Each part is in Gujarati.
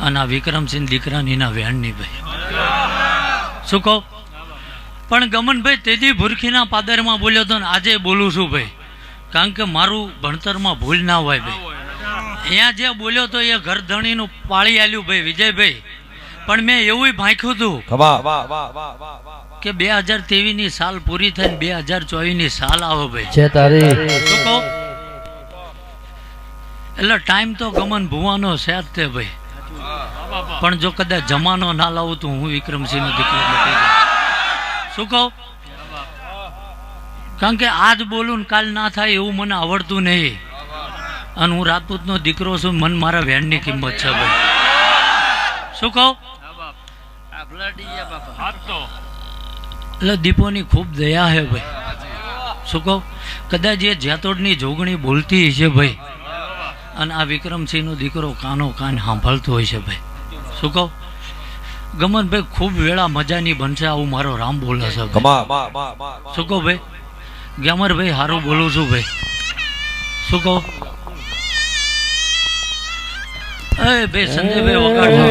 અને આ વિક્રમસિંહ દીકરાની ના વેણની ભાઈ શું કહો. પણ ગમનભાઈ તેજી ભૂરખીના પાદરમાં બોલ્યો હતો ને આજે બોલું છું ભાઈ, કારણ કે મારું ભણતરમાં ભૂલ ના હોય ભાઈ. અહીંયા જે બોલ્યો તો એ ઘરધણીનું પાળી આલ્યું ભાઈ વિજયભાઈ. પણ મેં એવું ભાંખ્યું હતું કે 2023 ની સાલ પૂરી થઈને 2024 ની સાલ આવે ભાઈ છે તારી. શું કહો. એટલે ટાઈમ તો ગમન ભુવાનો છે જ તે ભાઈ. પણ જો કદાચ જમાનો ના લાવું તો હું વિક્રમસિંહ નો દીકરો નથી. શું કહું. કારણ કે આજ બોલું કાલ ના થાય એવું મને આવડતું નહીં. અને હું રાજપૂતનો દીકરો છું, મન મારા વેણની કિંમત છે ભાઈ. શું કહું. એટલે દીપોની ખૂબ દયા હે ભાઈ. શું કહું. કદાચ એ જેતોડની જોગણી બોલતી છે ભાઈ, અને આ વિક્રમસિંહનો દીકરો કાનો કાન સાંભળતો હોય છે ભાઈ. શું કહું. ગમનભાઈ ખૂબ વેળા મજાની બનશે આવું મારો રામ બોલે છે. શું કહું ભાઈ. ગ્યામરભાઈ સારું બોલું છું ભાઈ. શું કહું. એ ભાઈ સંજયભાઈ વગાડો.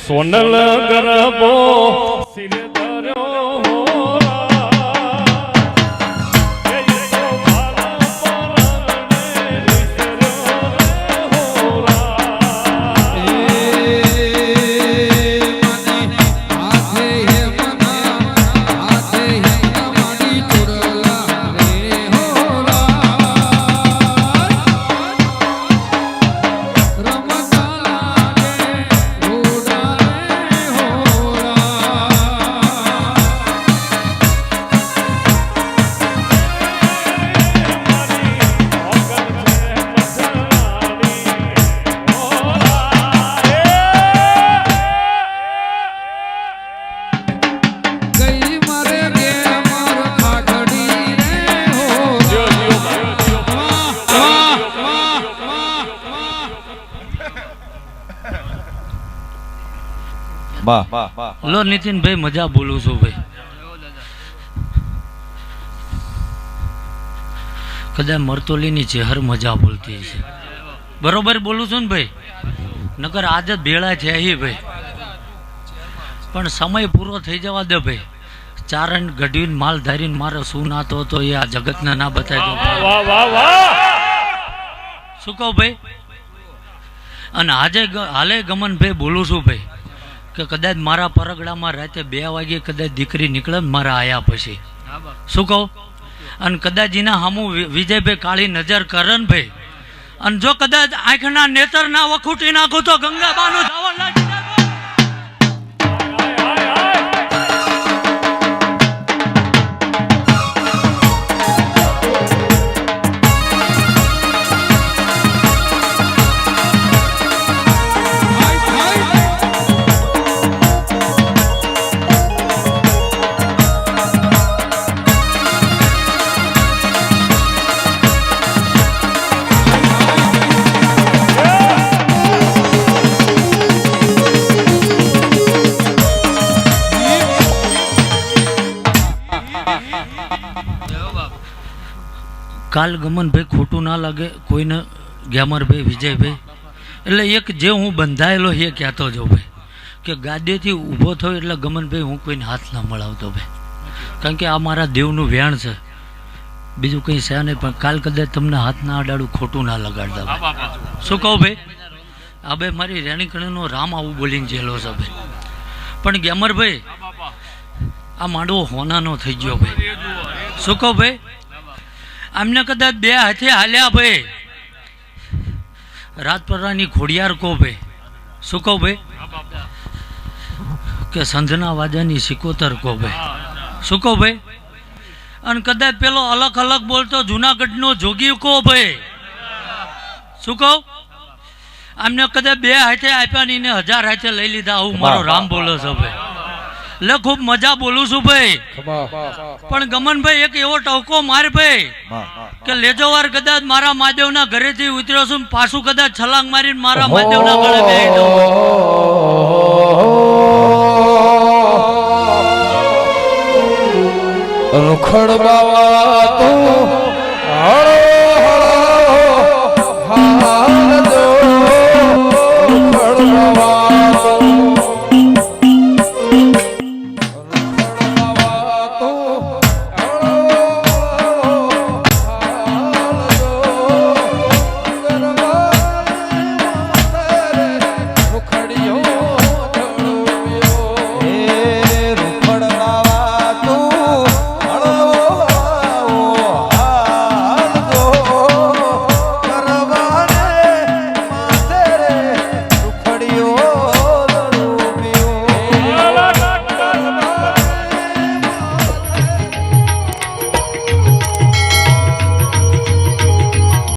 સોનલ ગરબો લો નીતિનભાઈ મજા બોલું છું ભાઈ. કદાચ મરતોલીની ચહેર મજા બોલતી છે. બરોબર બોલું છું ને ભાઈ. નકર આજ જ ભેળા છે અહીં ભાઈ. પણ સમય પૂરો થઈ જવા દે ભાઈ. ચારણ ગઢવીને માલ ધારીને મારે શું નાતો હતો એ આ જગતને ના બતાવી દો. શું કહું ભાઈ. અને આજે હાલે ગમનભાઈ બોલું છું ભાઈ કે કદાચ મારા પરગડામાં રાતે 2 વાગે કદાચ દીકરી નીકળે મારા આયા પછી. શું કહું. અને કદાચ એના સામું વિજયભાઈ કાળી નજર કરે ને ભાઈ, અને જો કદાચ આંખના નેતર ના વખૂટી નાખું તો ગંગાબાનું ધાવણ લાગી જાય. કાલ ગમનભાઈ ખોટું ના લાગે કોઈને, ગ્યામરભાઈ વિજયભાઈ. એટલે એક જે હું બંધાયેલો એ કહેતો જો ભાઈ કે ગાદીથી ઊભો થયો એટલે ગમનભાઈ હું કોઈને હાથ ના મળાવતો ભાઈ. કારણ કે આ મારા દેવનું વેણ છે, બીજું કંઈ છે નહીં. પણ કાલ કદાચ તમને હાથ ના અડાડું ખોટું ના લગાડતા ભાઈ. શું કહું ભાઈ. આ ભાઈ મારી રેણીકણીનો રામ આવું બોલીને જેલો છે ભાઈ. પણ ગ્યામરભાઈ આ માંડવો હોનાનો થઈ ગયો ભાઈ. શું કહું ભાઈ. આમને કદાચ 2 હાથે હાલ્યા ભાઈ. રાજપરાની ખોડિયાર કહો ભાઈ. શું કહું ભાઈ. કે સંધના વાજાની સિકોતર કહો ભાઈ. શું કહું ભાઈ. અને કદાચ પેલો અલગ અલગ બોલતો જુનાગઢનો જોગી કહો ભાઈ. શું કહું. આમને કદાચ 2 હાથે આપ્યા ને 1000 હાથે લઈ લીધા આવું મારો રામ બોલે છે ભાઈ. એટલે ખૂબ મજા બોલું છું ભાઈ. પણ ગમનભાઈ એક એવો ટવકો માર ભાઈ કે લેજો વાર કદાચ મારા મહાદેવના ઘરેથી ઉતર્યો છું, પાછું કદાચ છલાંગ મારીને મારા મહાદેવના ગળે બેહી જાઉં. રખડ બાવા તું